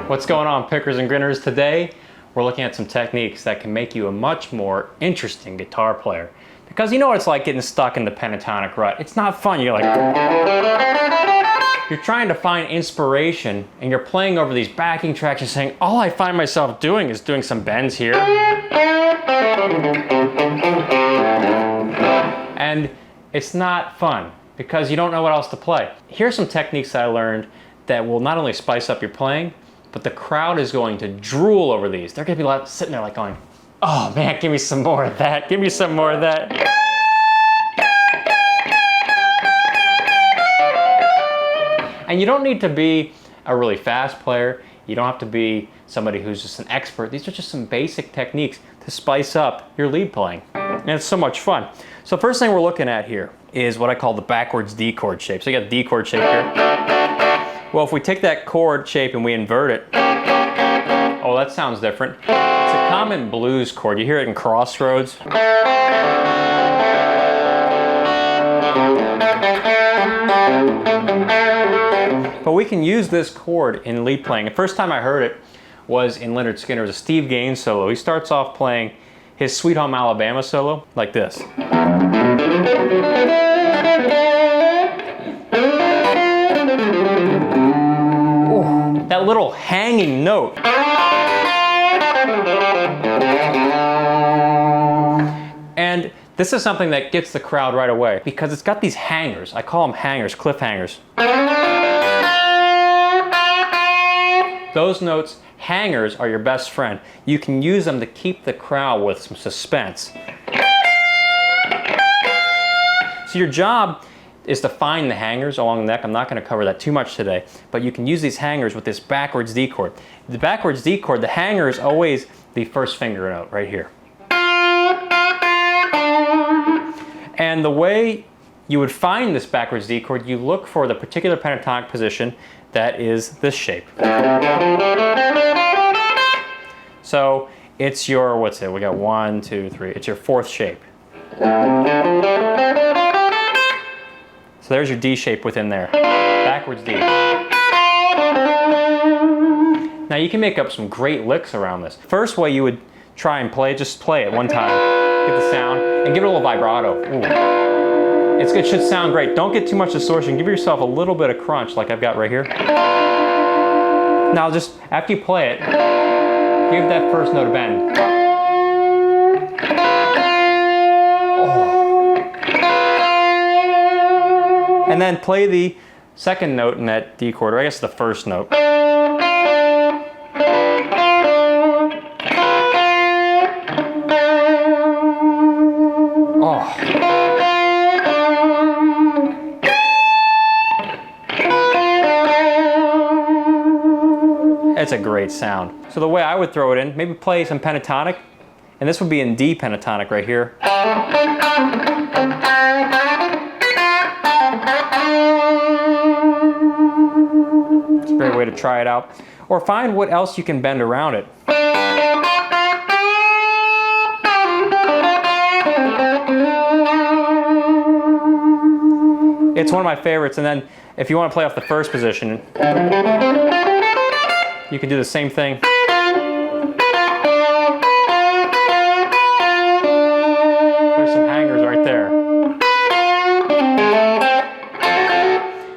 What's going on, pickers and grinners? Today we're looking at some techniques that can make you a much more interesting guitar player. Because you know what it's like getting stuck in the pentatonic rut. It's not fun. You're trying to find inspiration and you're playing over these backing tracks and saying, all I find myself doing is doing some bends here. And it's not fun because you don't know what else to play. Here's some techniques that I learned that will not only spice up your playing, but the crowd is going to drool over these. They're gonna be sitting there like going, oh man, give me some more of that. Give me some more of that. And you don't need to be a really fast player. You don't have to be somebody who's just an expert. These are just some basic techniques to spice up your lead playing. And it's so much fun. So first thing we're looking at here is what I call the backwards D chord shape. So you got the D chord shape here. Well, if we take that chord shape and we invert it, oh, that sounds different. It's a common blues chord. You hear it in Crossroads. But we can use this chord in lead playing. The first time I heard it was in Lynyrd Skynyrd. It was a Steve Gaines solo. He starts off playing his Sweet Home Alabama solo like this. Ooh, that little hanging note. And this is something that gets the crowd right away because it's got these hangers. I call them hangers, cliffhangers. Those notes, hangers, are your best friend. You can use them to keep the crowd with some suspense. So your job is to find the hangers along the neck. I'm not going to cover that too much today, but you can use these hangers with this backwards D chord. The backwards D chord, the hanger is always the first finger note right here. And the way you would find this backwards D chord, you look for the particular pentatonic position that is this shape. So it's your, what's it? We got 1, 2, 3. It's your fourth shape. So there's your D shape within there. Backwards D. Now you can make up some great licks around this. First way you would try and play, just play it one time. Get the sound and give it a little vibrato. Ooh. It should sound great. Don't get too much distortion. Give yourself a little bit of crunch like I've got right here. Now just after you play it, give that first note a bend. Oh. And then play the second note in that D chord, or I guess the first note. Oh. It's a great sound. So the way I would throw it in, maybe play some pentatonic, and this would be in D pentatonic right here. It's a great way to try it out. Or find what else you can bend around it. It's one of my favorites, and then if you want to play off the first position, you can do the same thing. There's some hangers right there.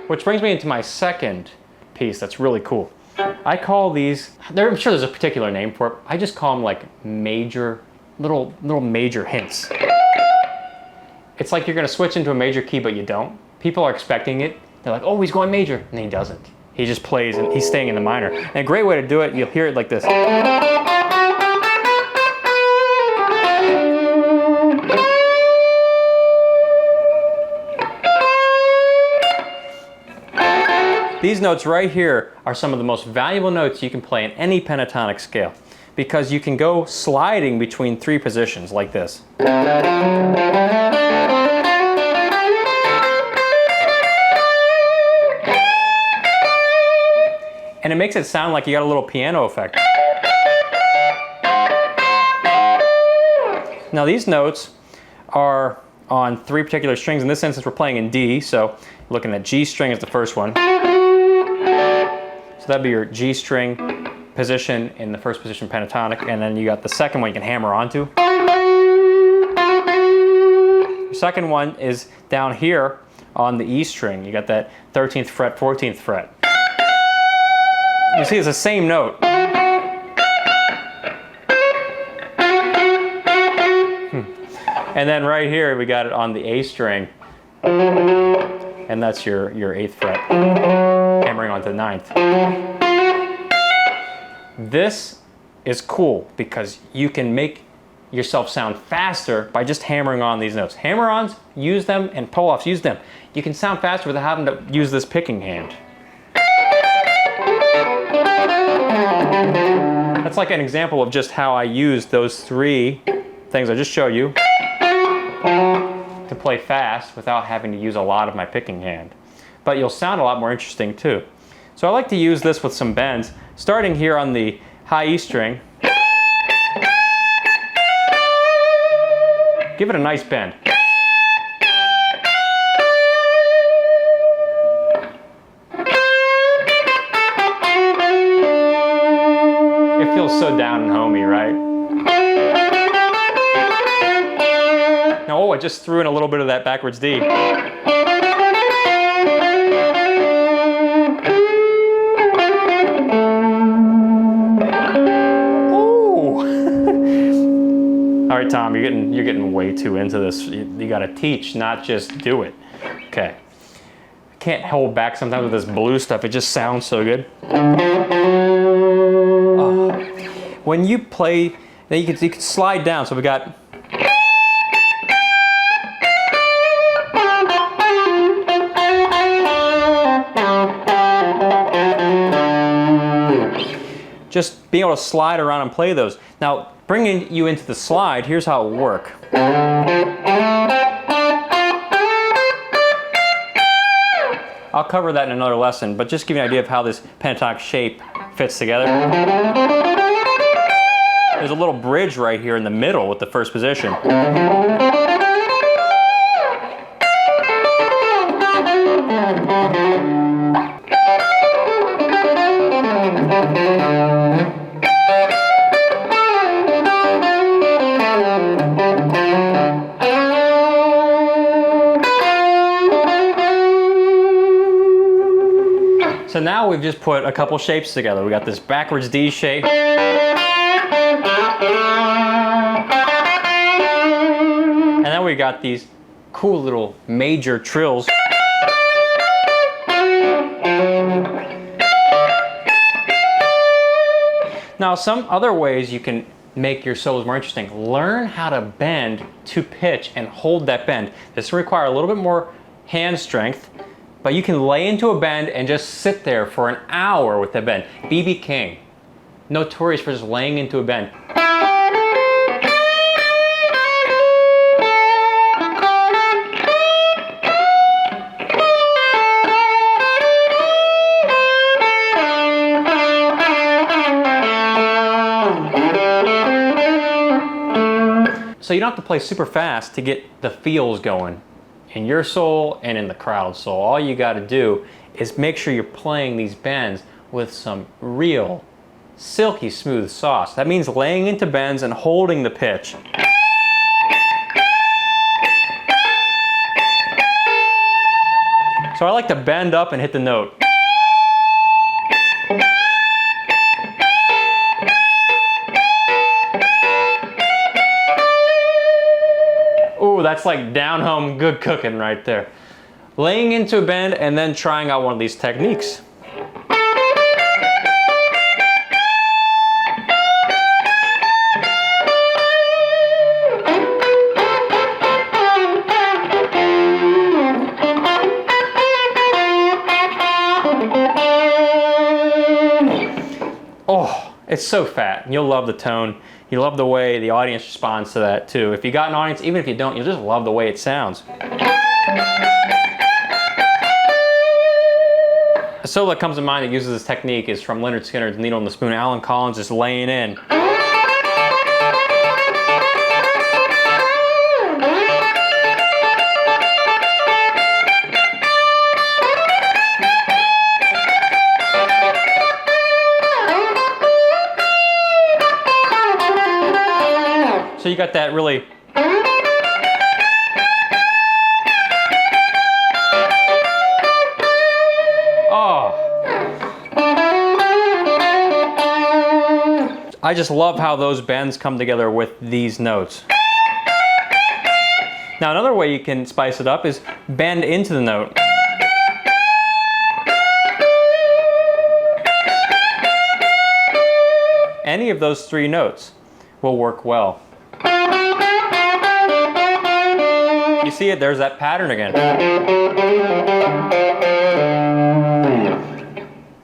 Which brings me into my second piece that's really cool. I call these, I'm sure there's a particular name for it. I just call them like major, little major hints. It's like you're going to switch into a major key, but you don't. People are expecting it. They're like, oh, he's going major. And he doesn't. He just plays and he's staying in the minor. And a great way to do it, you'll hear it like this. These notes right here are some of the most valuable notes you can play in any pentatonic scale because you can go sliding between three positions like this. And it makes it sound like you got a little piano effect. Now these notes are on three particular strings. In this instance, we're playing in D, so looking at G string as the first one. So that'd be your G string, position in the first position pentatonic, and then you got the second one you can hammer onto. The second one is down here on the E string. You got that 13th fret, 14th fret. You see it's the same note. And then right here we got it on the A string, and that's your 8th fret, hammering onto the 9th. This is cool because you can make yourself sound faster by just hammering on these notes. Hammer-ons, use them, and pull-offs, use them. You can sound faster without having to use this picking hand. That's like an example of just how I use those 3 things I just showed you to play fast without having to use a lot of my picking hand. But you'll sound a lot more interesting too. So I like to use this with some bends, starting here on the high E string. Give it a nice bend. It feels so down and homey, right? Now, oh, I just threw in a little bit of that backwards D. All right, Tom, you're getting way too into this. You got to teach, not just do it. Okay. I can't hold back sometimes with this blue stuff. It just sounds so good. When you play, then you can slide down. So we got. Just being able to slide around and play those. Now, bringing you into the slide, here's how it will work. I'll cover that in another lesson, but just give you an idea of how this pentatonic shape fits together. There's a little bridge right here in the middle with the first position. So now we've just put a couple shapes together. We got this backwards D shape. And then we got these cool little major trills. Now, some other ways you can make your solos more interesting. Learn how to bend to pitch and hold that bend. This will require a little bit more hand strength, but you can lay into a bend and just sit there for an hour with that bend. B.B. King, notorious for just laying into a bend. So you don't have to play super fast to get the feels going in your soul and in the crowd soul. All you got to do is make sure you're playing these bends with some real silky smooth sauce. That means laying into bends and holding the pitch. So I like to bend up and hit the note. Ooh, that's like down home good cooking right there. Laying into a bend and then trying out one of these techniques. Oh, it's so fat. You'll love the tone. You love the way the audience responds to that too. If you got an audience, even if you don't, you'll just love the way it sounds. A solo that comes to mind that uses this technique is from Leonard Skinner's Needle and the Spoon. Alan Collins is laying in. So you got that really... Oh. I just love how those bends come together with these notes. Now another way you can spice it up is bend into the note. Any of those three notes will work well. You see it, there's that pattern again.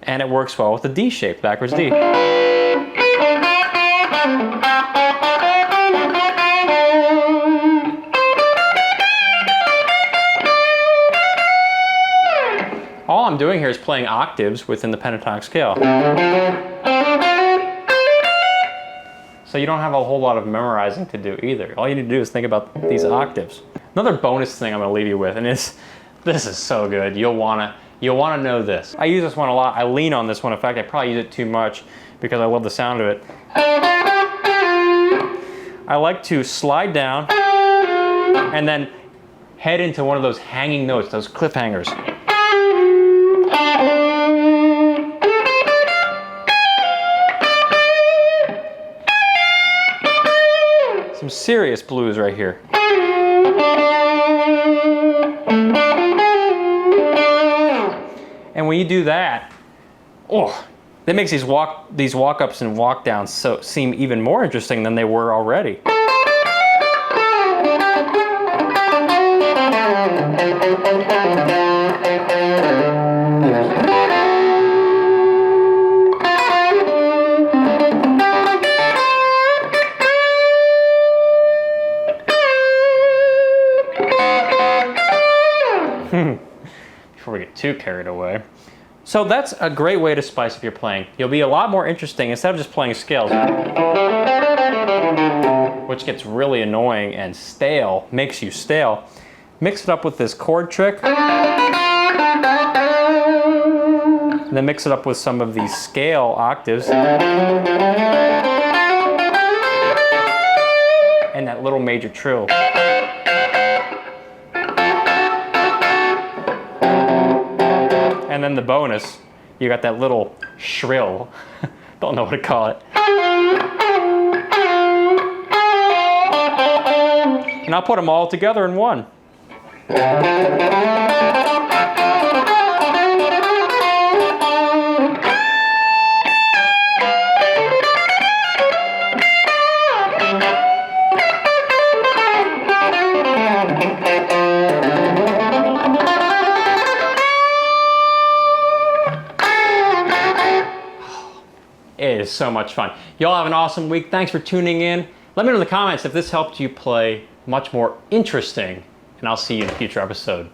And it works well with the D shape, backwards D. All I'm doing here is playing octaves within the pentatonic scale. So you don't have a whole lot of memorizing to do either. All you need to do is think about these octaves. Another bonus thing I'm going to leave you with, and this is so good. You'll want to know this. I use this one a lot. I lean on this one. In fact, I probably use it too much because I love the sound of it. I like to slide down and then head into one of those hanging notes, those cliffhangers. Some serious blues right here. And when you do that, oh, that makes these walk-ups and walk-downs seem even more interesting than they were already. Before we get too carried away. So that's a great way to spice up your playing. You'll be a lot more interesting instead of just playing scales, which gets really annoying and stale, makes you stale. Mix it up with this chord trick, and then mix it up with some of these scale octaves, and that little major trill. And then the bonus, you got that little shrill. Don't know what to call it. And I'll put them all together in one. It is so much fun. Y'all have an awesome week. Thanks for tuning in. Let me know in the comments if this helped you play much more interesting, and I'll see you in a future episode.